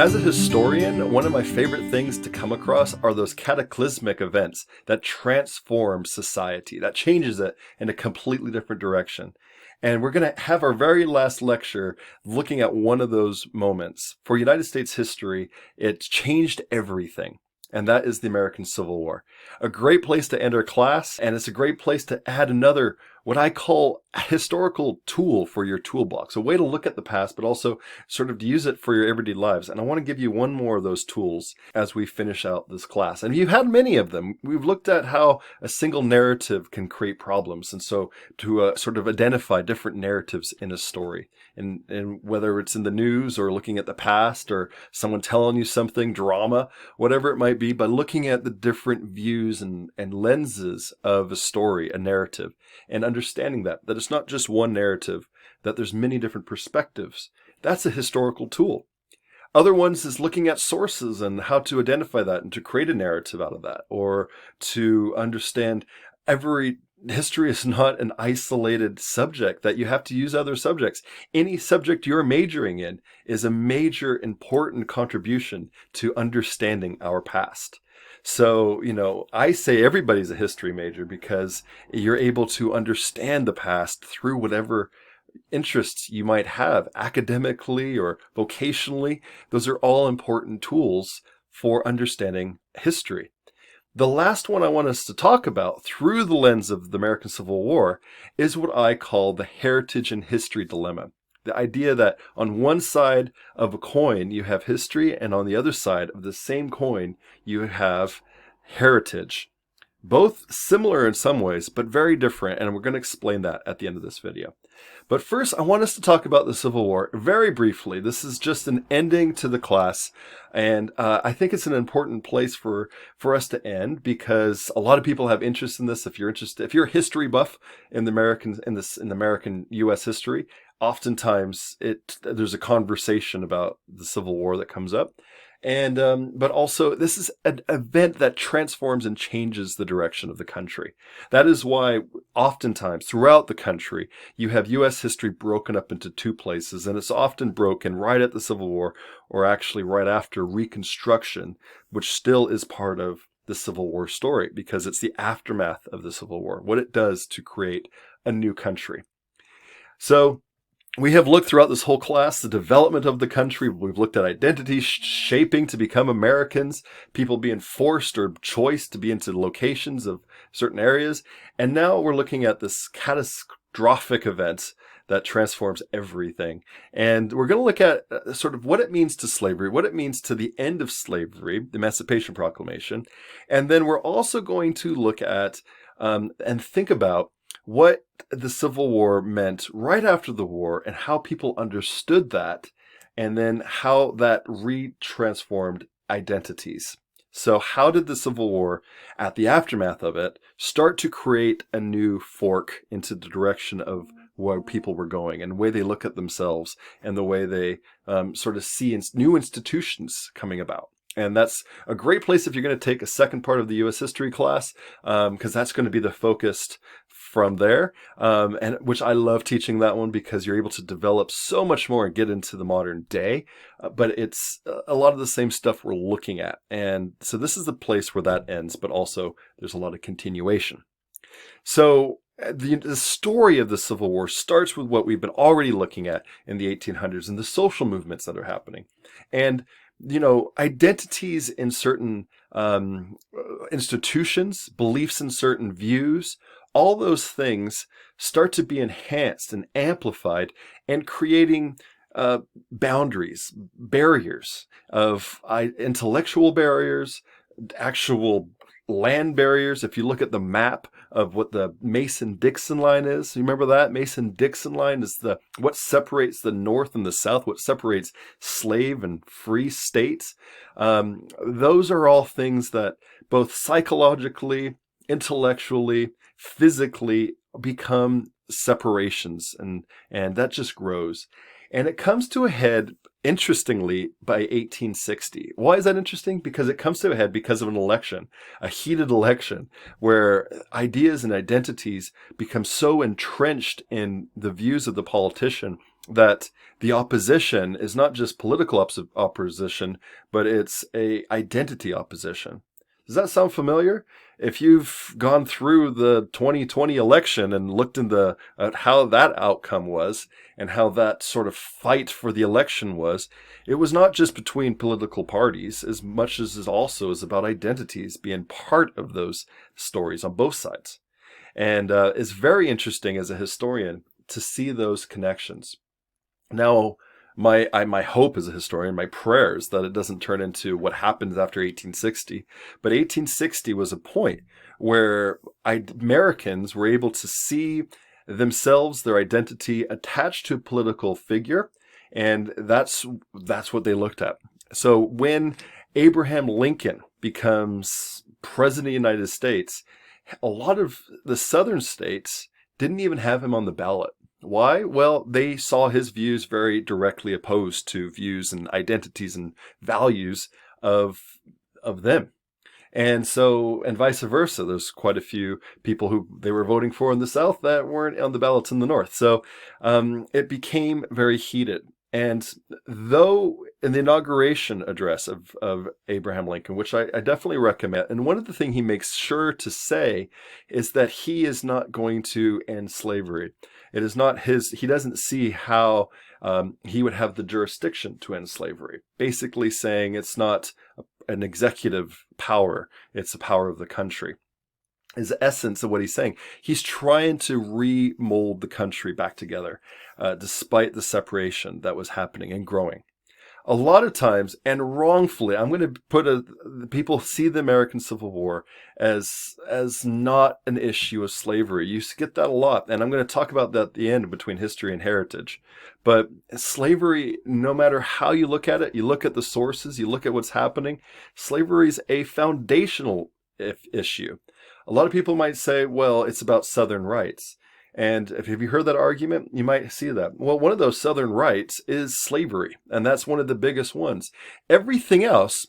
As a historian, one of my favorite things to come across are those cataclysmic events that transform society, that changes it in a completely different direction. And we're going to have our very last lecture looking at one of those moments. For United States history, it changed everything. And that is the American Civil War. A great place to end our class, and it's a great place to add another, what I call a historical tool for your toolbox, a way to look at the past, but also sort of to use it for your everyday lives. And I want to give you one more of those tools as we finish out this class. And you've had many of them. We've looked at how a single narrative can create problems. And so to sort of identify different narratives in a story, and whether it's in the news or looking at the past or someone telling you something, drama, whatever it might be, by looking at the different views and lenses of a story, a narrative, and understanding that it's not just one narrative, that there's many different perspectives. That's a historical tool. Other ones is looking at sources and how to identify that and to create a narrative out of that, or to understand history is not an isolated subject that you have to use other subjects. Any subject you're majoring in is a major important contribution to understanding our past. So, I say everybody's a history major because you're able to understand the past through whatever interests you might have academically or vocationally. Those are all important tools for understanding history. The last one I want us to talk about through the lens of the American Civil War is what I call the heritage and history dilemma. The idea that on one side of a coin you have history, and on the other side of the same coin you have heritage. Both similar in some ways, but very different, and we're going to explain that at the end of this video. But first, I want us to talk about the Civil War very briefly. This is just an ending to the class, and I think it's an important place for us to end because a lot of people have interest in this. If you're a history buff in the American U.S. history, oftentimes there's a conversation about the Civil War that comes up. And but also, this is an event that transforms and changes the direction of the country. That is why oftentimes throughout the country, you have U.S. history broken up into two places, and it's often broken right at the Civil War or actually right after Reconstruction, which still is part of the Civil War story because it's the aftermath of the Civil War, what it does to create a new country. So, we have looked throughout this whole class, the development of the country. We've looked at identity shaping to become Americans, people being forced or choiced to be into locations of certain areas. And now we're looking at this catastrophic event that transforms everything. And we're going to look at sort of what it means to slavery, what it means to the end of slavery, the Emancipation Proclamation. And then we're also going to look at and think about what the Civil War meant right after the war and how people understood that, and then how that re-transformed identities. So how did the Civil War, at the aftermath of it, start to create a new fork into the direction of where people were going and the way they look at themselves and the way they sort of see new institutions coming about? And that's a great place if you're going to take a second part of the U.S. history class, because that's going to be the focus from there, and which I love teaching that one because you're able to develop so much more and get into the modern day, but it's a lot of the same stuff we're looking at. And so this is the place where that ends, but also there's a lot of continuation. So the story of the Civil War starts with what we've been already looking at in the 1800s and the social movements that are happening. And identities in certain institutions, beliefs in certain views, all those things start to be enhanced and amplified and creating boundaries, barriers of intellectual barriers, actual land barriers. If you look at the map of what the Mason-Dixon line is, you remember that? Mason-Dixon line is what separates the North and the South, what separates slave and free states. Those are all things that both psychologically, intellectually, physically become separations, and that just grows. And it comes to a head, interestingly, by 1860. Why is that interesting? Because it comes to a head because of an election, a heated election, where ideas and identities become so entrenched in the views of the politician that the opposition is not just political opposition, but it's a identity opposition. Does that sound familiar? If you've gone through the 2020 election and looked at how that outcome was and how that sort of fight for the election was, it was not just between political parties as much as it also is about identities being part of those stories on both sides. And it's very interesting as a historian to see those connections. Now, my hope as a historian, my prayers that it doesn't turn into what happened after 1860. But 1860 was a point where Americans were able to see themselves, their identity attached to a political figure, and that's what they looked at. So when Abraham Lincoln becomes president of the United States, a lot of the southern states didn't even have him on the ballot. Why? Well, they saw his views very directly opposed to views and identities and values of them. And so, and vice versa, there's quite a few people who they were voting for in the South that weren't on the ballots in the North. So it became very heated. And though in the inauguration address of Abraham Lincoln, which I definitely recommend, and one of the things he makes sure to say is that he is not going to end slavery. It is not he doesn't see how he would have the jurisdiction to end slavery. Basically saying it's not an executive power, it's the power of the country. Is the essence of what he's saying. He's trying to remold the country back together, despite the separation that was happening and growing. A lot of times, and wrongfully, I'm going to people see the American Civil War as not an issue of slavery. You get that a lot, and I'm going to talk about that at the end between history and heritage. But slavery, no matter how you look at it, you look at the sources, you look at what's happening, slavery is a foundational issue. A lot of people might say, well, it's about Southern rights. And if you heard that argument, you might see that. Well, one of those Southern rights is slavery, and that's one of the biggest ones. Everything else,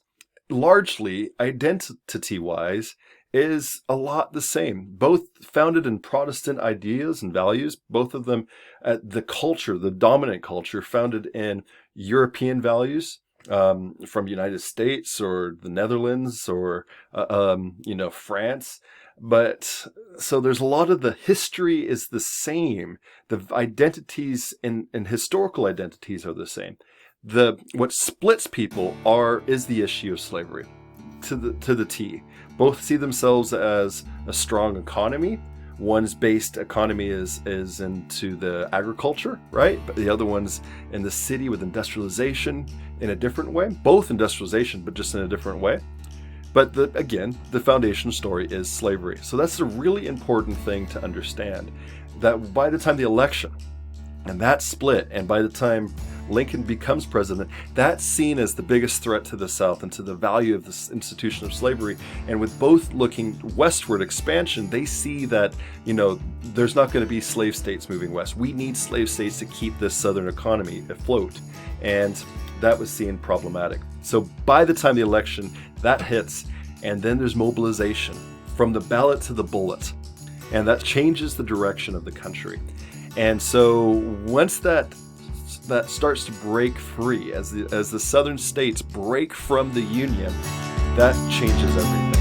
largely identity-wise, is a lot the same. Both founded in Protestant ideas and values, both of them, the culture, the dominant culture, founded in European values, from United States or the Netherlands or, France. But so there's a lot of the history is the same. The identities and historical identities are the same. What splits people is the issue of slavery to the T. Both see themselves as a strong economy. One's based economy is into the agriculture, right? But the other one's in the city with industrialization in a different way. Both industrialization, but just in a different way. But again, the foundation story is slavery. So that's a really important thing to understand, that by the time the election and that split, and by the time Lincoln becomes president, that's seen as the biggest threat to the South and to the value of this institution of slavery. And with both looking westward expansion, they see that, there's not going to be slave states moving west. We need slave states to keep this Southern economy afloat. And that was seen problematic. So by the time the election, that hits, and then there's mobilization from the ballot to the bullet. And that changes the direction of the country. And so once that starts to break free, as the southern states break from the Union, that changes everything.